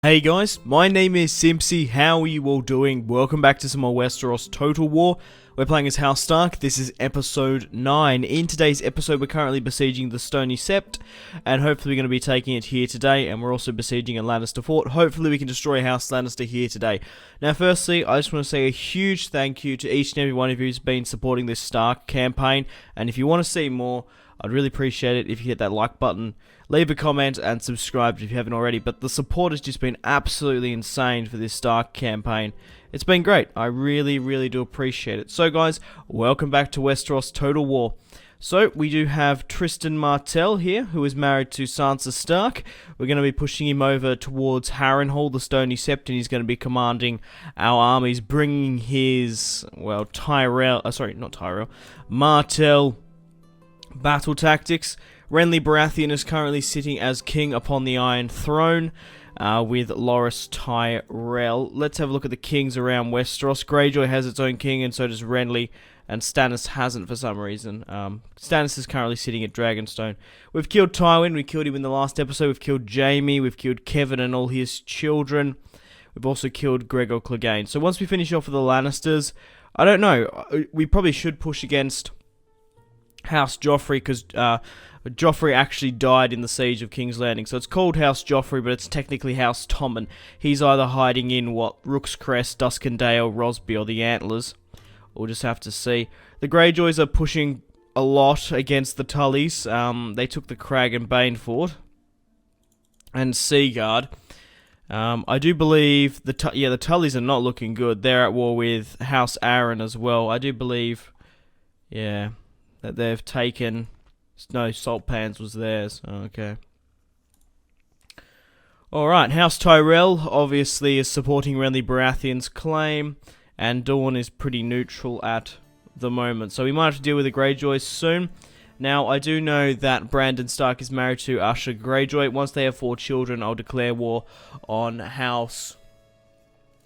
Hey guys, my name is Simpzy. How are you all doing? Welcome back to some more Westeros Total War. We're playing as House Stark. This is episode 9. In today's episode, we're currently besieging the Stony Sept, and hopefully we're going to be taking it here today, and we're also besieging a Lannister fort. Hopefully we can destroy House Lannister here today. Now firstly, I just want to say a huge thank you to each and every one of you who's been supporting this Stark campaign, and if you want to see more, I'd really appreciate it if you hit that like button, leave a comment, and subscribe if you haven't already. But the support has just been absolutely insane for this Stark campaign. It's been great. I really do appreciate it. So guys, welcome back to Westeros Total War. So we do have Tristan Martell here, who is married to Sansa Stark. We're going to be pushing him over towards Harrenhal, the Stony Sept, and he's going to be commanding our armies, bringing his, well, Martell battle tactics. Renly Baratheon is currently sitting as king upon the Iron Throne with Loras Tyrell. Let's have a look at the kings around Westeros. Greyjoy has its own king, and so does Renly, and Stannis hasn't for some reason. Stannis is currently sitting at Dragonstone. We've killed Tywin. We killed him in the last episode. We've killed Jaime. We've killed Kevin and all his children. We've also killed Gregor Clegane. So once we finish off with the Lannisters, I don't know. We probably should push against House Joffrey, because Joffrey actually died in the siege of King's Landing. So it's called House Joffrey, but it's technically House Tommen. He's either hiding in, Rook's Crest, Duskendale, Rosby, or the Antlers. We'll just have to see. The Greyjoys are pushing a lot against the Tullys. They took the Crag and Bane Fort. And Seaguard. I do believe the Tullys are not looking good. They're at war with House Aaron as well. I do believe, that they've taken... No, Salt Pans was theirs. Okay. Alright, House Tyrell obviously is supporting Renly Baratheon's claim, and Dawn is pretty neutral at the moment. So we might have to deal with the Greyjoys soon. Now, I do know that Brandon Stark is married to Asha Greyjoy. Once they have 4 children, I'll declare war on House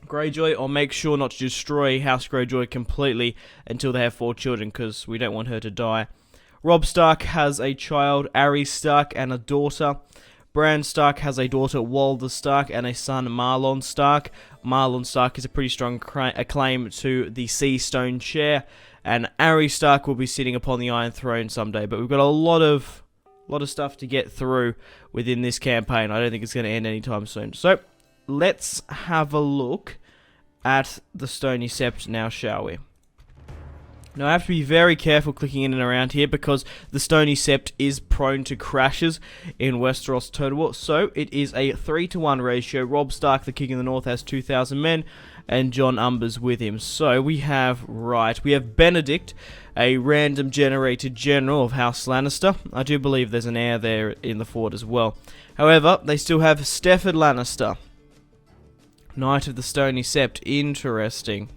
Greyjoy. I'll make sure not to destroy House Greyjoy completely until they have 4 children, because we don't want her to die. Robb Stark has a child, Arya Stark, and a daughter. Bran Stark has a daughter, Walder Stark, and a son, Marlon Stark. Marlon Stark is a pretty strong claim to the Sea Stone chair, and Arya Stark will be sitting upon the Iron Throne someday. But we've got a lot of stuff to get through within this campaign. I don't think it's going to end anytime soon. So let's have a look at the Stony Sept now, shall we? Now I have to be very careful clicking in and around here, because the Stony Sept is prone to crashes in Westeros Total War. So it is a 3-to-1 ratio. Robb Stark, the king in the north, has 2,000 men, and Jon Umber's with him. So we have Benedict, a random generated general of House Lannister. I do believe there's an heir there in the fort as well. However, they still have Stafford Lannister, Knight of the Stony Sept. Interesting.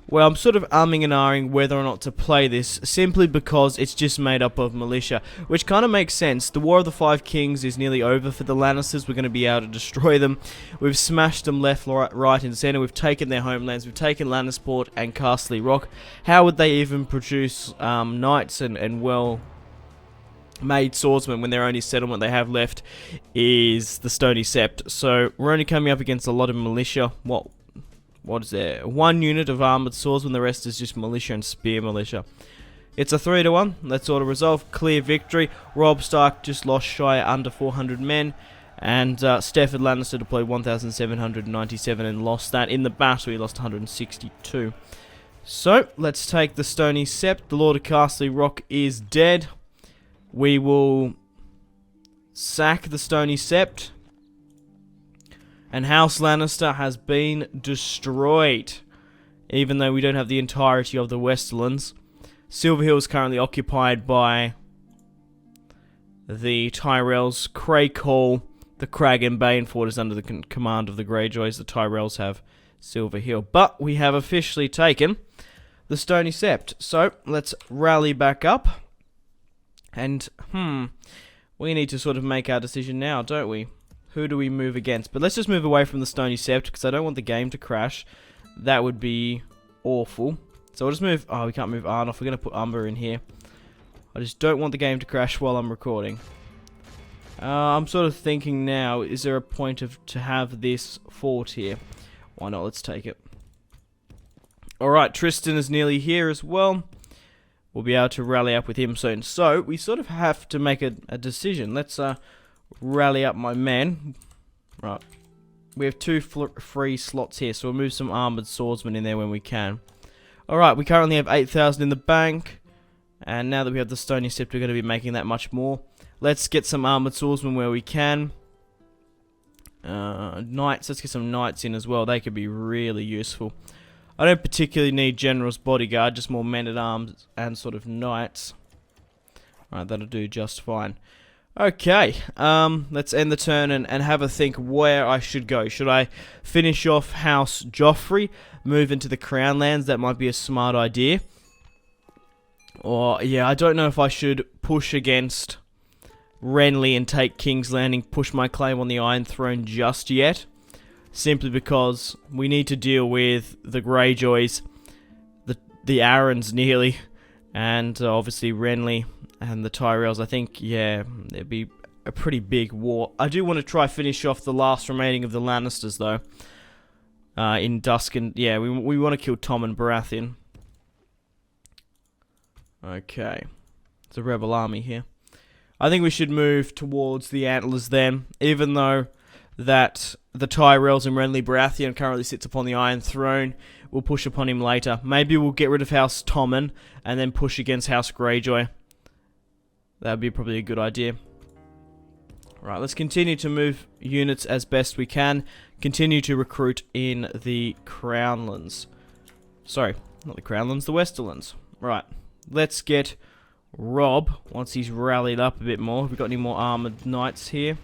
Well, I'm sort of umming and ahhing whether or not to play this, simply because it's just made up of militia, which kind of makes sense. The War of the Five Kings is nearly over for the Lannisters. We're going to be able to destroy them. We've smashed them left, right, and centre. We've taken their homelands. We've taken Lannisport and Castle Rock. How would they even produce knights and well-made swordsmen when their only settlement they have left is the Stony Sept? So we're only coming up against a lot of militia. What is there? 1 unit of armoured swordsmen, the rest is just militia and spear militia. It's a 3-to-1. Let's auto resolve. Clear victory. Robb Stark just lost shy under 400 men. And Stafford Lannister deployed 1,797 and lost that. In the battle, he lost 162. So, let's take the Stony Sept. The Lord of Castle Rock is dead. We will sack the Stony Sept. And House Lannister has been destroyed, even though we don't have the entirety of the Westerlands. Silverhill is currently occupied by the Tyrells. Crake Hall, the Crag and Bane Fort, is under the command of the Greyjoys. The Tyrells have Silverhill. But we have officially taken the Stony Sept. So, let's rally back up. And, we need to sort of make our decision now, don't we? Who do we move against? But let's just move away from the Stony Sept, because I don't want the game to crash. That would be awful. So we'll just move... Oh, we can't move Arnoff. We're going to put Umber in here. I just don't want the game to crash while I'm recording. I'm sort of thinking now, is there a point to have this fort here? Why not? Let's take it. Alright, Tristan is nearly here as well. We'll be able to rally up with him soon. So, we sort of have to make a decision. Let's rally up my men. Right. We have 2 free slots here, so we'll move some armoured swordsmen in there when we can. Alright, we currently have 8,000 in the bank. And now that we have the Stony Sept, we're going to be making that much more. Let's get some armoured swordsmen where we can. Knights, let's get some knights in as well. They could be really useful. I don't particularly need general's bodyguard, just more men-at-arms and sort of knights. Alright, that'll do just fine. Okay, let's end the turn and have a think where I should go. Should I finish off House Joffrey, move into the Crown Lands? That might be a smart idea. Or, yeah, I don't know if I should push against Renly and take King's Landing, push my claim on the Iron Throne just yet. Simply because we need to deal with the Greyjoys, the Arryns nearly, and obviously Renly and the Tyrells. I think, yeah, it'd be a pretty big war. I do want to try finish off the last remaining of the Lannisters, though. In Dusk, and yeah, we want to kill Tom and Baratheon. Okay. It's a rebel army here. I think we should move towards the Antlers then, even though that the Tyrells and Renly Baratheon currently sits upon the Iron Throne. We'll push upon him later. Maybe we'll get rid of House Tommen and then push against House Greyjoy. That would be probably a good idea. Right, let's continue to move units as best we can. Continue to recruit in the Crownlands. Sorry, not the Crownlands, the Westerlands. Right, let's get Robb once he's rallied up a bit more. Have we got any more armoured knights here?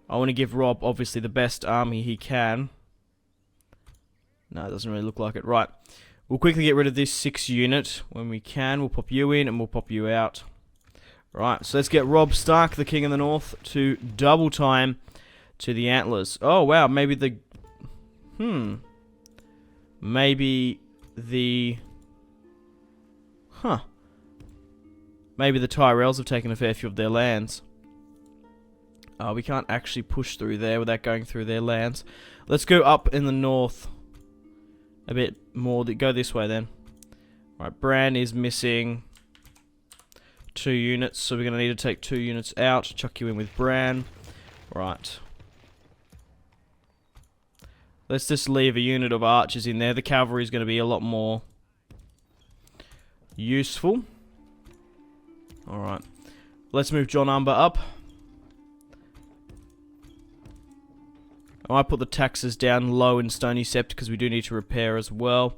I want to give Robb, obviously, the best army he can. No, it doesn't really look like it. Right. We'll quickly get rid of this 6 unit when we can. We'll pop you in and we'll pop you out. Right, so let's get Robb Stark, the King of the North, to double time to the Antlers. Oh, wow, maybe the... Maybe the... Maybe the Tyrells have taken a fair few of their lands. We can't actually push through there without going through their lands. Let's go up in the north a bit more. Go this way then. Right, Bran is missing 2 units, so we're going to need to take 2 units out. Chuck you in with Bran. Right. Let's just leave a unit of archers in there. The cavalry is going to be a lot more useful. Alright. Let's move John Umber up. I might put the taxes down low in Stony Sept because we do need to repair as well.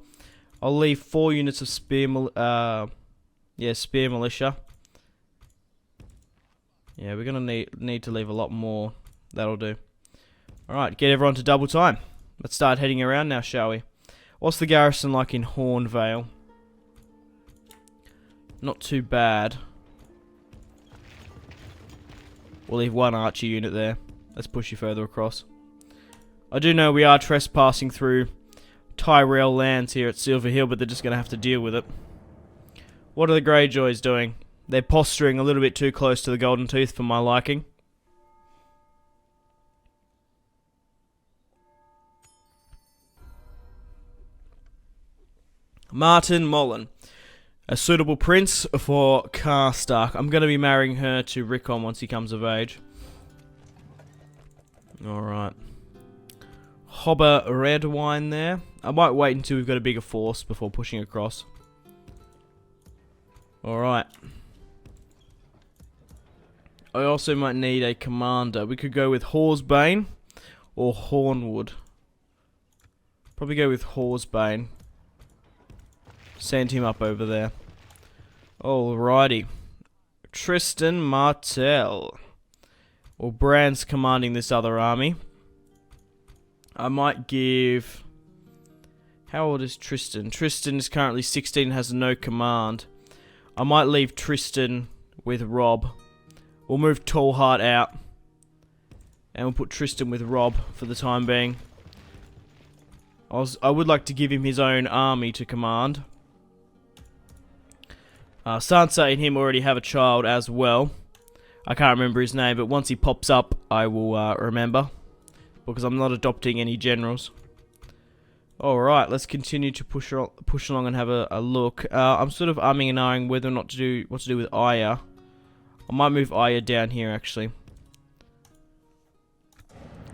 I'll leave 4 units of spear militia. Yeah, we're gonna need to leave a lot more. That'll do. Alright, get everyone to double time. Let's start heading around now, shall we? What's the garrison like in Hornvale? Not too bad. We'll leave 1 archer unit there. Let's push you further across. I do know we are trespassing through Tyrell lands here at Silver Hill, but they're just going to have to deal with it. What are the Greyjoys doing? They're posturing a little bit too close to the Golden Tooth for my liking. Martin Mullen. A suitable prince for Karstark. I'm going to be marrying her to Rickon once he comes of age. Alright. Hobber Redwine there. I might wait until we've got a bigger force before pushing across. Alright. I also might need a commander. We could go with Horsebane or Hornwood. Probably go with Horsebane. Send him up over there. Alrighty. Tristan Martell. Well, Bran's commanding this other army. I might give... How old is Tristan? Tristan is currently 16 and has no command. I might leave Tristan with Robb. We'll move Tallheart out. And we'll put Tristan with Robb for the time being. I would like to give him his own army to command. Sansa and him already have a child as well. I can't remember his name, but once he pops up, I will remember. Because I'm not adopting any generals. Alright, let's continue to push along and have a look. I'm sort of umming and ahhing whether or not to do what to do with Aya. I might move Aya down here, actually.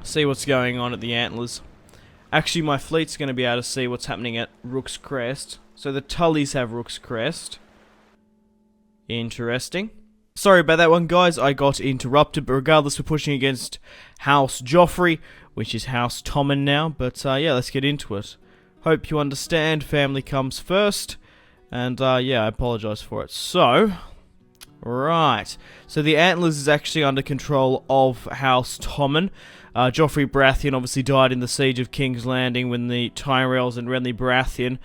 See what's going on at the Antlers. Actually, my fleet's going to be able to see what's happening at Rook's Crest. So the Tullys have Rook's Crest. Interesting. Sorry about that one, guys. I got interrupted, but regardless, we're pushing against House Joffrey, which is House Tommen now. But yeah, let's get into it. Hope you understand. Family comes first. And yeah, I apologize for it. So, right. So the Antlers is actually under control of House Tommen. Joffrey Baratheon obviously died in the siege of King's Landing when the Tyrells and Renly Baratheon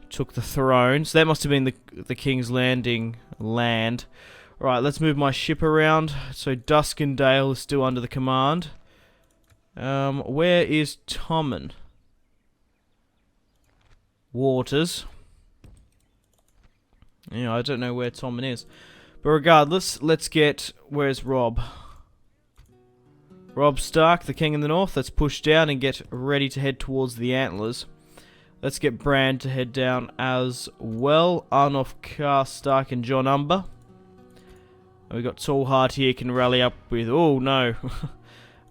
took the throne. So that must have been the King's Landing land. Right, let's move my ship around. So Duskendale is still under the command. Where is Tommen? Waters. Yeah, I don't know where Tommen is. But regardless, let's get... Where's Robb? Robb Stark, the king in the north. Let's push down and get ready to head towards the Antlers. Let's get Bran to head down as well. Arnulf Karstark and Jon Umber. We've got Tallheart here, can rally up with... Oh, no.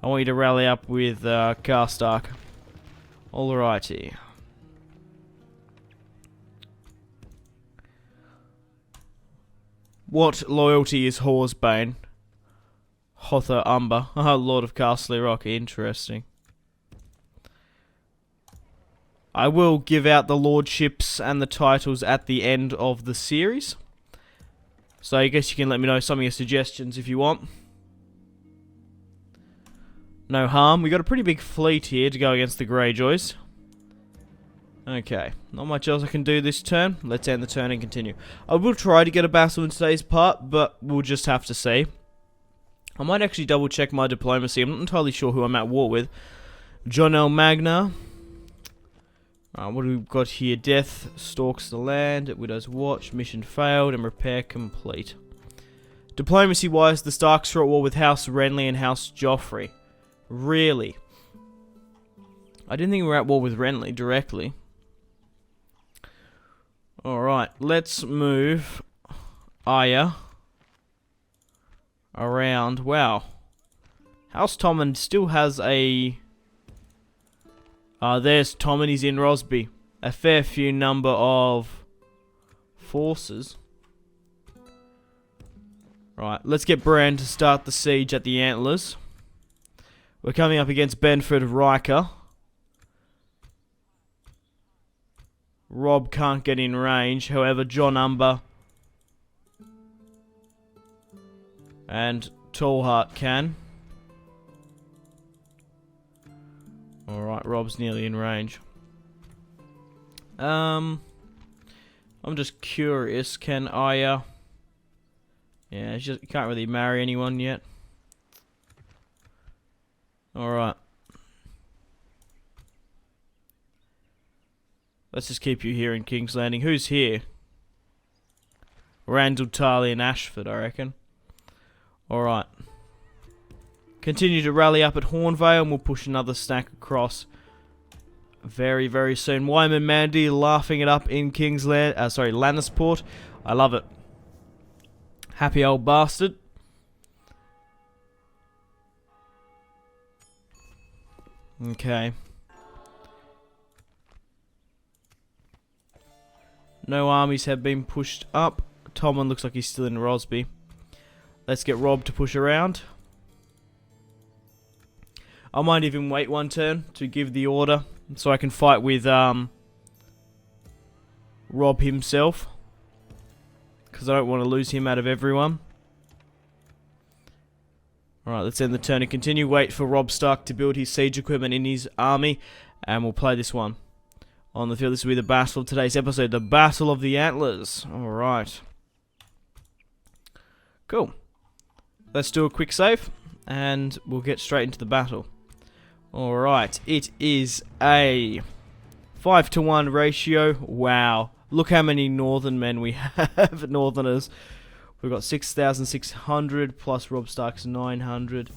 I want you to rally up with Karstark. Alrighty. What loyalty is Horsebane? Hother Umber. Oh, Lord of Castle Rock. Interesting. I will give out the lordships and the titles at the end of the series. So I guess you can let me know some of your suggestions if you want. No harm. We got a pretty big fleet here to go against the Greyjoys. Okay. Not much else I can do this turn. Let's end the turn and continue. I will try to get a battle in today's part, but we'll just have to see. I might actually double check my diplomacy. I'm not entirely sure who I'm at war with. Jon L. Magna. What do we got here? Death stalks the land. Widow's Watch. Mission failed and repair complete. Diplomacy-wise, the Starks are at war with House Renly and House Joffrey. Really? I didn't think we were at war with Renly directly. Alright, let's move Aya around. Wow. House Tommen still has a... there's Tommen, he's in Rosby. A fair few number of forces. Right, let's get Bran to start the siege at the Antlers. We're coming up against Benford Riker. Robb can't get in range, however Jon Umber and Tallheart can. Alright, Robb's nearly in range. I'm just curious, can I, yeah, she can't really marry anyone yet. Alright. Let's just keep you here in King's Landing. Who's here? Randall, Tarly, and Ashford, I reckon. Alright. Continue to rally up at Hornvale, and we'll push another stack across very, very soon. Wyman Mandy laughing it up in Lannisport. I love it. Happy old bastard. Okay. No armies have been pushed up. Tommen looks like he's still in Rosby. Let's get Robb to push around. I might even wait one turn to give the order so I can fight with Robb himself, because I don't want to lose him out of everyone. Alright, let's end the turn and continue. Wait for Robb Stark to build his siege equipment in his army, and we'll play this one on the field. This will be the battle of today's episode, the Battle of the Antlers. Alright. Cool. Let's do a quick save, and we'll get straight into the battle. Alright, it is a 5-to-1 ratio. Wow. Look how many northern men we have, northerners. We've got 6,600 plus Robb Stark's 900.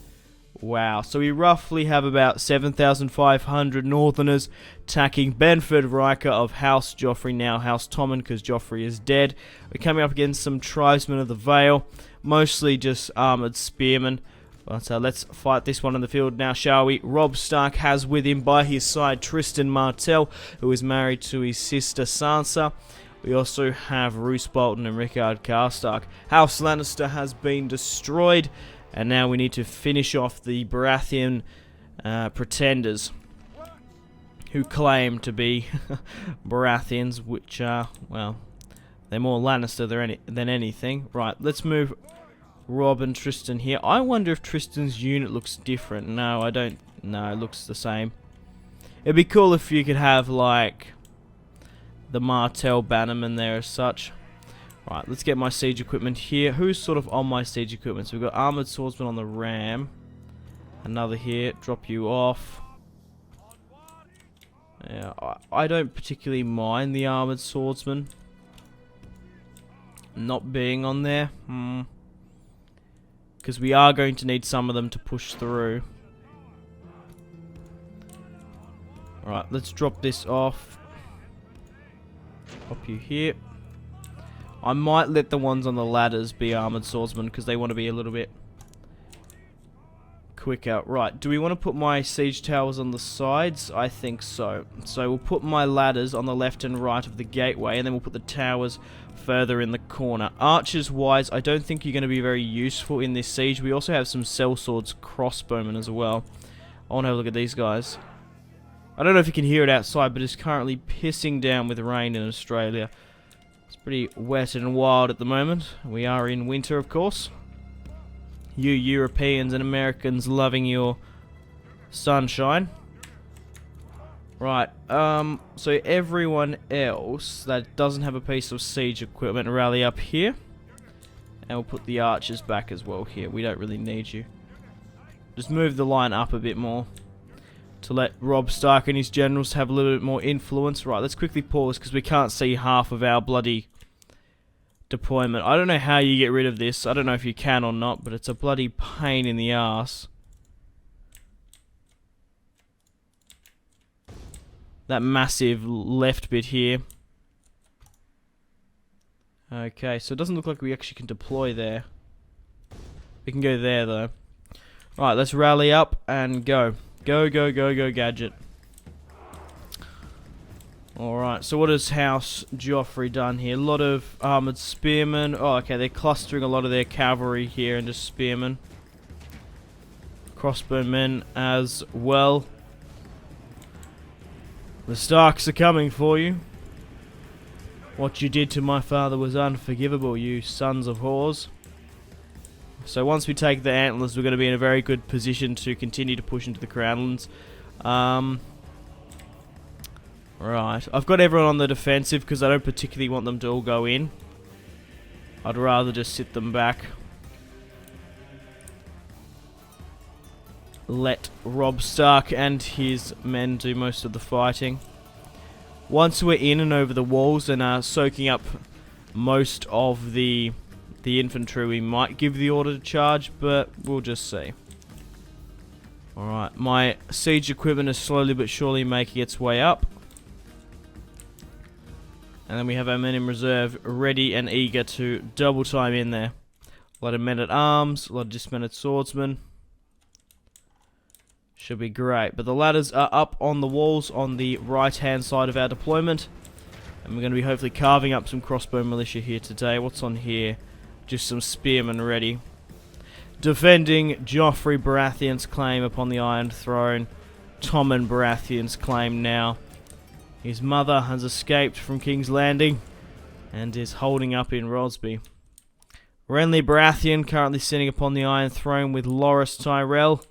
Wow, so we roughly have about 7,500 Northerners attacking Benford Riker of House Joffrey, now House Tommen, because Joffrey is dead. We're coming up against some tribesmen of the Vale, mostly just armoured spearmen. But let's fight this one in the field now, shall we? Robb Stark has with him by his side Tristan Martell, who is married to his sister Sansa. We also have Roose Bolton and Rickard Karstark. House Lannister has been destroyed, and now we need to finish off the Baratheon pretenders who claim to be Baratheons, which are, well, they're more Lannister than anything. Right, let's move Robb and Tristan here. I wonder if Tristan's unit looks different. No, I don't. No, it looks the same. It'd be cool if you could have, like, the Martell bannerman there as such. Right, let's get my siege equipment here. Who's sort of on my siege equipment? So we've got armored swordsman on the ram. Another here. Drop you off. Yeah, I don't particularly mind the armored swordsman not being on there. Because we are going to need some of them to push through. Alright, let's drop this off. Pop you here. I might let the ones on the ladders be armored swordsmen because they want to be a little bit quicker. Right, do we want to put my siege towers on the sides? I think so. So we'll put my ladders on the left and right of the gateway, and then we'll put the towers further in the corner. Archers wise, I don't think you're going to be very useful in this siege. We also have some sellswords crossbowmen as well. I want to have a look at these guys. I don't know if you can hear it outside, but it's currently pissing down with rain in Australia. It's pretty wet and wild at the moment. We are in winter, of course. You Europeans and Americans loving your sunshine. Right, so everyone else that doesn't have a piece of siege equipment, rally up here. And we'll put the archers back as well here. We don't really need you. Just move the line up a bit more to let Robb Stark and his generals have a little bit more influence. Right, let's quickly pause because we can't see half of our bloody deployment. I don't know how you get rid of this. I don't know if you can or not, but it's a bloody pain in the ass. That massive left bit here. Okay, so it doesn't look like we actually can deploy there. We can go there though. Right, let's rally up and go. Go, go, go, go, Gadget. Alright, so what has House Joffrey done here? A lot of armoured spearmen. Oh, okay, they're clustering a lot of their cavalry here into spearmen. Crossbowmen as well. The Starks are coming for you. What you did to my father was unforgivable, you sons of whores. So once we take the Antlers, we're going to be in a very good position to continue to push into the Crownlands. Right, I've got everyone on the defensive because I don't particularly want them to all go in. I'd rather just sit them back. Let Robb Stark and his men do most of the fighting. Once we're in and over the walls and are soaking up most of the infantry, we might give the order to charge, but we'll just see. Alright, my siege equipment is slowly but surely making its way up. And then we have our men in reserve ready and eager to double time in there. A lot of men at arms, a lot of dismounted swordsmen. Should be great. But the ladders are up on the walls on the right hand side of our deployment. And we're going to be hopefully carving up some crossbow militia here today. What's on here? Just some spearmen ready. Defending Joffrey Baratheon's claim upon the Iron Throne. Tommen Baratheon's claim now. His mother has escaped from King's Landing and is holding up in Rosby. Renly Baratheon currently sitting upon the Iron Throne with Loras Tyrell.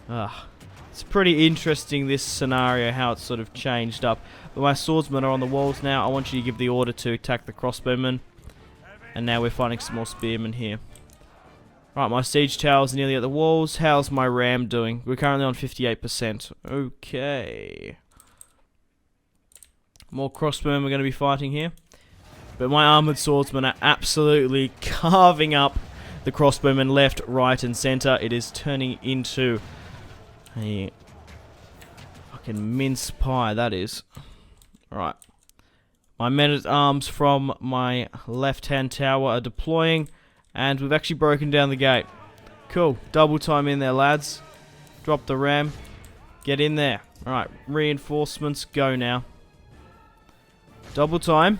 It's pretty interesting, this scenario, how it's sort of changed up. But my swordsmen are on the walls now. I want you to give the order to attack the crossbowmen. And now we're finding some more spearmen here. Right, my siege towers are nearly at the walls. How's my ram doing? We're currently on 58%. Okay. More crossbowmen we're going to be fighting here. But my armoured swordsmen are absolutely carving up the crossbowmen left, right, and centre. It is turning into a fucking mince pie, that is. Right. My men-at-arms from my left-hand tower are deploying, and we've actually broken down the gate. Cool. Double time in there, lads. Drop the ram. Get in there. Alright, reinforcements, go now. Double time.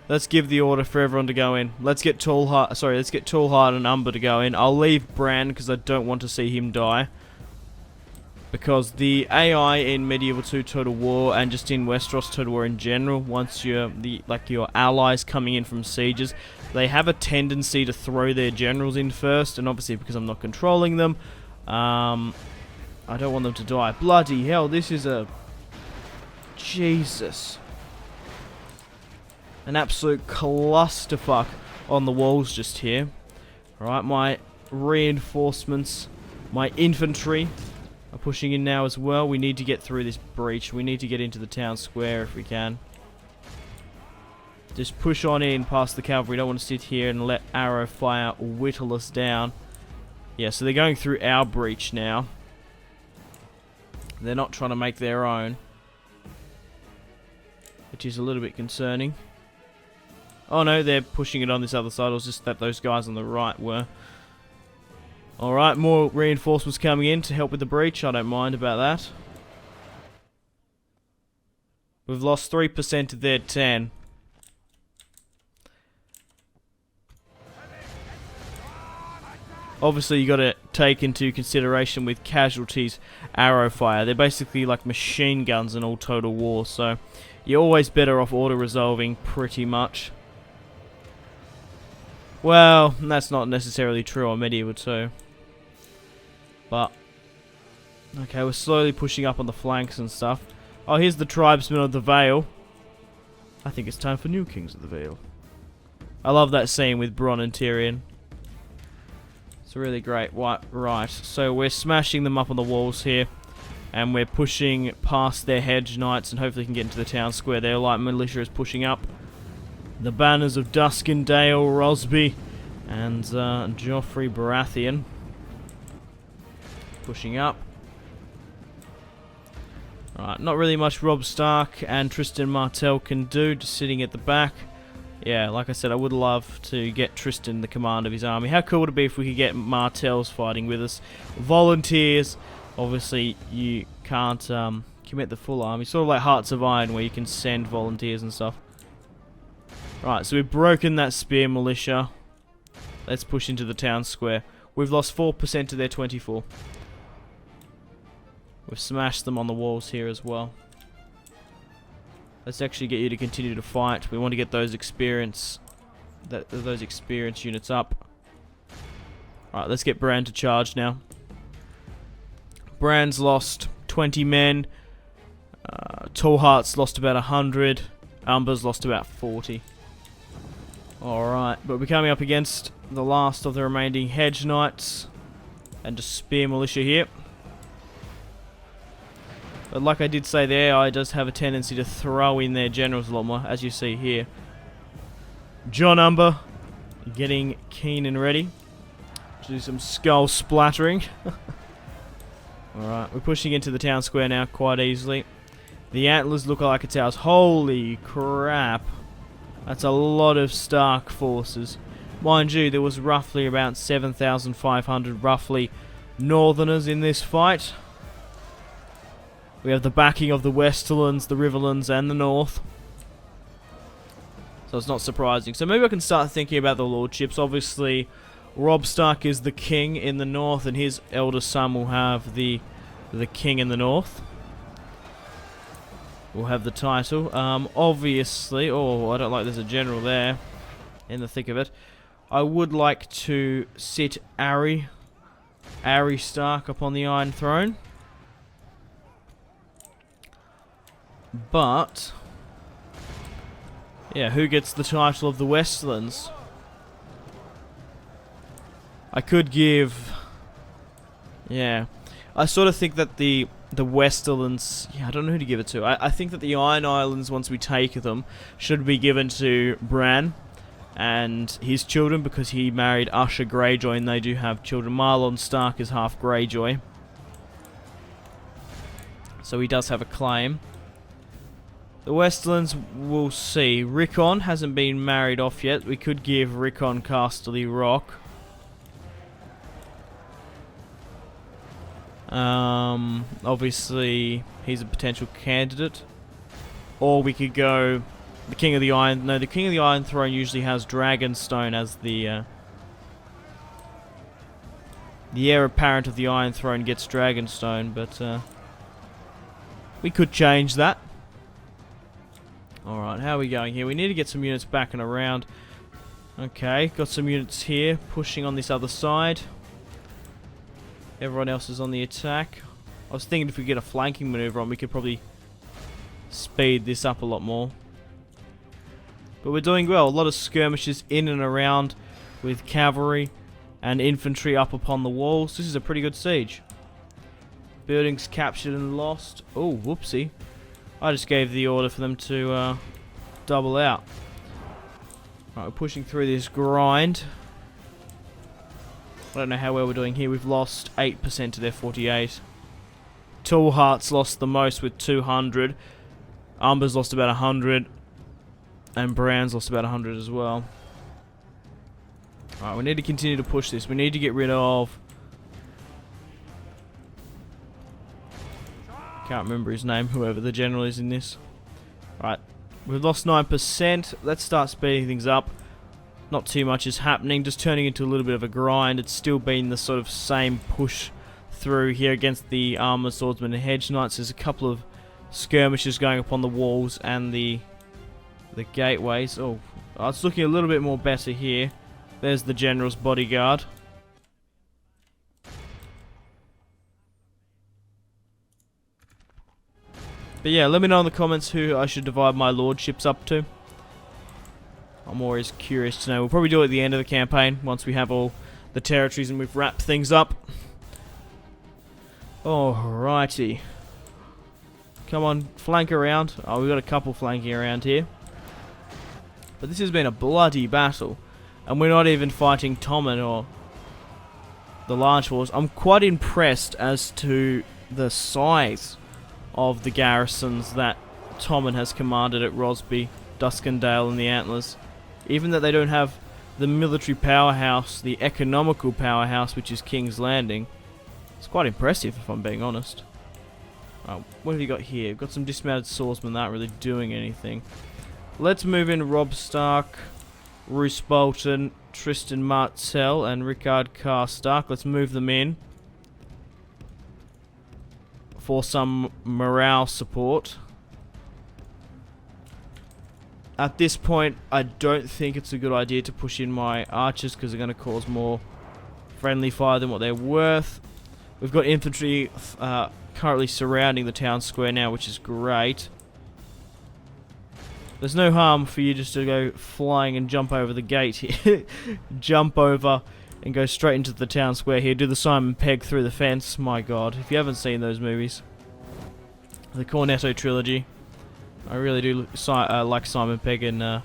Let's give the order for everyone to go in. Let's get Tallheart and Umber to go in. I'll leave Bran because I don't want to see him die. Because the AI in Medieval 2 Total War and just in Westeros Total War in general, once your allies coming in from sieges, they have a tendency to throw their generals in first, and obviously because I'm not controlling them, I don't want them to die. Bloody hell, this is a... Jesus. An absolute clusterfuck on the walls just here. Alright, my reinforcements, my infantry are pushing in now as well. We need to get through this breach. We need to get into the town square if we can. Just push on in past the cavalry. We don't want to sit here and let arrow fire whittle us down. Yeah, so they're going through our breach now. They're not trying to make their own, which is a little bit concerning. Oh no, they're pushing it on this other side. It was just that those guys on the right were. Alright, more reinforcements coming in to help with the breach. I don't mind about that. We've lost 3% of their 10. Obviously, you got to take into consideration with casualties arrow fire. They're basically like machine guns in all Total War, so you're always better off auto-resolving pretty much. Well, that's not necessarily true on Medieval 2. But, okay, we're slowly pushing up on the flanks and stuff. Oh, here's the tribesmen of the Vale. I think it's time for new Kings of the Vale. I love that scene with Bronn and Tyrion. It's really great. Right, so we're smashing them up on the walls here. And we're pushing past their hedge knights and hopefully can get into the town square. Their light militia is pushing up. The banners of Duskendale, Rosby, and Joffrey Baratheon. Pushing up. Right, not really much Robb Stark and Tristan Martell can do, just sitting at the back. Yeah, like I said, I would love to get Tristan the command of his army. How cool would it be if we could get Martells fighting with us? Volunteers. Obviously, you can't commit the full army. Sort of like Hearts of Iron, where you can send volunteers and stuff. Right, so we've broken that spear militia. Let's push into the town square. We've lost 4% of their 24. We've smashed them on the walls here as well. Let's actually get you to continue to fight. We want to get those experience units up. Alright, let's get Bran to charge now. Bran's lost 20 men. Tallheart's lost about 100. Umber's lost about 40. Alright, but we're coming up against the last of the remaining hedge knights and just spear militia here. But like I did say, the AI does have a tendency to throw in their generals a lot more, as you see here. John Umber getting keen and ready to do some skull splattering. Alright, we're pushing into the town square now quite easily. The Antlers look like it's ours. Holy crap. That's a lot of Stark forces. Mind you, there was roughly about 7,500 roughly Northerners in this fight. We have the backing of the Westerlands, the Riverlands, and the North. So it's not surprising. So maybe I can start thinking about the lordships. Obviously, Robb Stark is the king in the North, and his elder son will have the king in the North. We'll have the title. Obviously, oh, I don't like there's a general there in the thick of it. I would like to sit Arry Stark upon the Iron Throne. But, yeah, who gets the title of the Westlands? I could give... Yeah. I sort of think that the the Westerlands, yeah, I don't know who to give it to. I think that the Iron Islands, once we take them, should be given to Bran and his children, because he married Usher Greyjoy and they do have children. Marlon Stark is half Greyjoy, so he does have a claim. The Westerlands, we'll see. Rickon hasn't been married off yet. We could give Rickon Casterly Rock. Obviously, he's a potential candidate. Or we could go the King of the Iron... No, the King of the Iron Throne usually has Dragonstone as the heir apparent of the Iron Throne gets Dragonstone, but we could change that. Alright, how are we going here? We need to get some units back and around. Okay, got some units here pushing on this other side. Everyone else is on the attack. I was thinking if we get a flanking maneuver on, we could probably speed this up a lot more. But we're doing well. A lot of skirmishes in and around with cavalry and infantry up upon the walls. This is a pretty good siege. Buildings captured and lost. Oh, whoopsie. I just gave the order for them to double out. Right, we're pushing through this grind. I don't know how well we're doing here. We've lost 8% to their 48. Tall Hearts lost the most with 200. Umber's lost about 100. And Bran's lost about 100 as well. Alright, we need to continue to push this. We need to get rid of... Can't remember his name, whoever the general is in this. Right, we've lost 9%. Let's start speeding things up. Not too much is happening, just turning into a little bit of a grind. It's still been the sort of same push through here against the armoured swordsmen and hedge knights. There's a couple of skirmishes going upon the walls and the gateways. Oh, it's looking a little bit more better here. There's the general's bodyguard. But yeah, let me know in the comments who I should divide my lordships up to. I'm always curious to know. We'll probably do it at the end of the campaign, once we have all the territories and we've wrapped things up. Alrighty. Come on, flank around. Oh, we've got a couple flanking around here. But this has been a bloody battle. And we're not even fighting Tommen or the large force. I'm quite impressed as to the size of the garrisons that Tommen has commanded at Rosby, Duskendale and the Antlers. Even that they don't have the military powerhouse, the economical powerhouse, which is King's Landing. It's quite impressive, if I'm being honest. What have you got here? We've got some dismounted swordsmen that aren't really doing anything. Let's move in Robb Stark, Roose Bolton, Tristan Martell, and Rickard Karstark. Let's move them in for some morale support. At this point, I don't think it's a good idea to push in my archers because they're going to cause more friendly fire than what they're worth. We've got infantry currently surrounding the town square now, which is great. There's no harm for you just to go flying and jump over the gate here. Jump over and go straight into the town square here. Do the Simon Pegg through the fence. My god, if you haven't seen those movies. The Cornetto trilogy. I really do like Simon Pegg and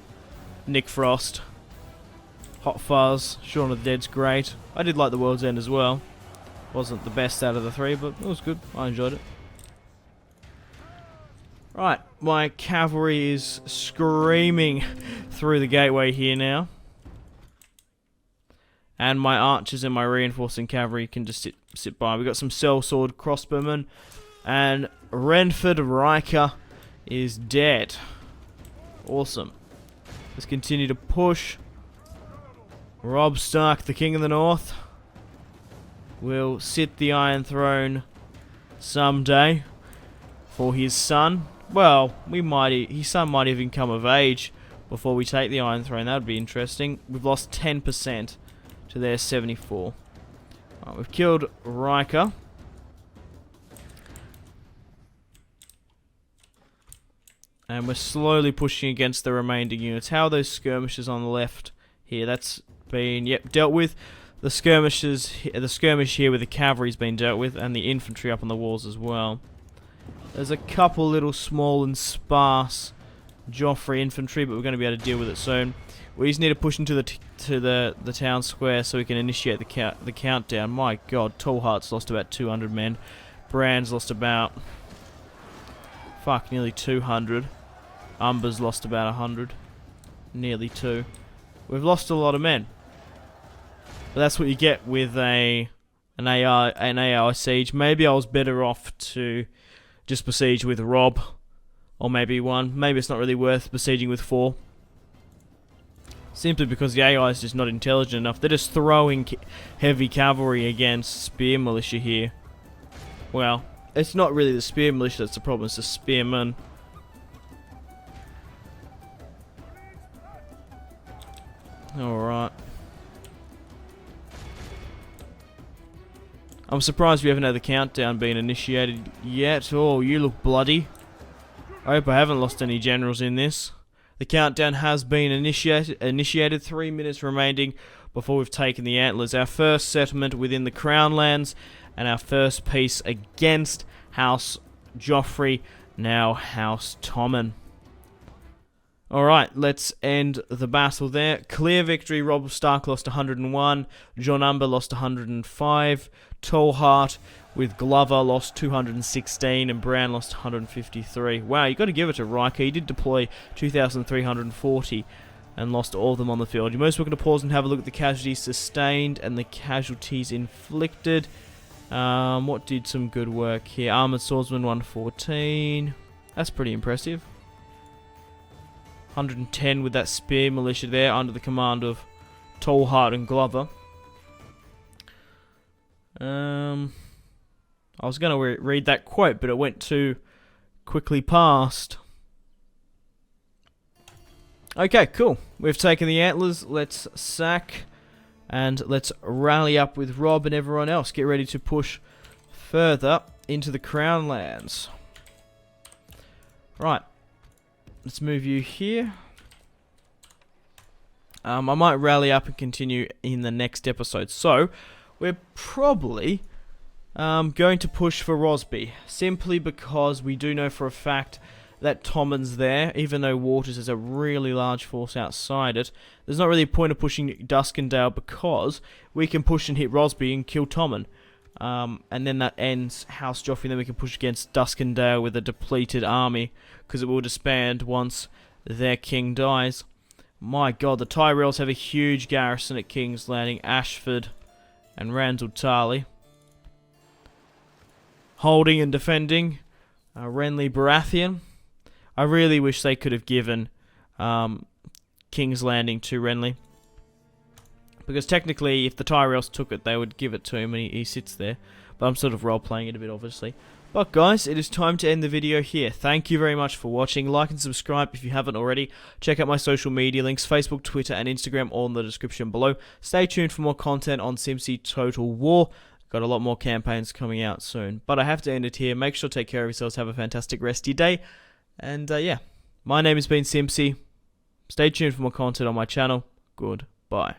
Nick Frost. Hot Fuzz, Shaun of the Dead's great. I did like The World's End as well. Wasn't the best out of the three, but it was good. I enjoyed it. Right, my cavalry is screaming through the gateway here now. And my archers and my reinforcing cavalry can just sit by. We've got some sellsword crossbowmen. And Renford Riker is dead. Awesome. Let's continue to push. Robb Stark, the King of the North, will sit the Iron Throne someday for his son. Well, his son might even come of age before we take the Iron Throne. That would be interesting. We've lost 10% to their 74. Right, we've killed Riker. And we're slowly pushing against the remaining units. How are those skirmishes on the left here? That's been, dealt with. The skirmish here with the cavalry's been dealt with, and the infantry up on the walls as well. There's a couple little small and sparse Joffrey infantry, but we're going to be able to deal with it soon. We just need to push into the town square so we can initiate the countdown. My God, Tallheart's lost about 200 men. Brand's lost about nearly 200. Umber's lost about 100, nearly 2. We've lost a lot of men. But that's what you get with an AI siege. Maybe I was better off to just besiege with Rob, or maybe 1. Maybe it's not really worth besieging with 4. Simply because the AI is just not intelligent enough. They're just throwing heavy cavalry against spear militia here. Well, it's not really the spear militia that's the problem, it's the spearmen. Alright. I'm surprised we haven't had the countdown being initiated yet. Oh, you look bloody. I hope I haven't lost any generals in this. The countdown has been initiated. 3 minutes remaining before we've taken the Antlers. Our first settlement within the Crown Lands, and our first peace against House Joffrey, now House Tommen. Alright, let's end the battle there. Clear victory. Robb Stark lost 101. Jon Umber lost 105. Tallheart with Glover lost 216. And Bran lost 153. Wow, you got to give it to Riker. He did deploy 2,340 and lost all of them on the field. You're most welcome to pause and have a look at the casualties sustained and the casualties inflicted. What did some good work here? Armored Swordsman 114. That's pretty impressive. 110 with that spear militia there under the command of Tallheart and Glover. I was going to read that quote, but it went too quickly past. Okay, cool. We've taken the Antlers. Let's sack and let's rally up with Robb and everyone else. Get ready to push further into the Crown Lands. Right. Let's move you here. I might rally up and continue in the next episode. So, we're probably going to push for Rosby. Simply because we do know for a fact that Tommen's there. Even though Waters is a really large force outside it. There's not really a point of pushing Duskendale because we can push and hit Rosby and kill Tommen. And then that ends House Joffrey, and then we can push against Duskendale with a depleted army, because it will disband once their king dies. My God, the Tyrells have a huge garrison at King's Landing, Ashford and Randall Tarley. Holding and defending Renly Baratheon. I really wish they could have given King's Landing to Renly. Because technically, if the Tyrells took it, they would give it to him, and he sits there. But I'm sort of role-playing it a bit, obviously. But guys, it is time to end the video here. Thank you very much for watching. Like and subscribe if you haven't already. Check out my social media links, Facebook, Twitter, and Instagram, all in the description below. Stay tuned for more content on Simpzy Total War. Got a lot more campaigns coming out soon. But I have to end it here. Make sure to take care of yourselves. Have a fantastic rest of your day. And yeah, my name has been Simpzy. Stay tuned for more content on my channel. Goodbye.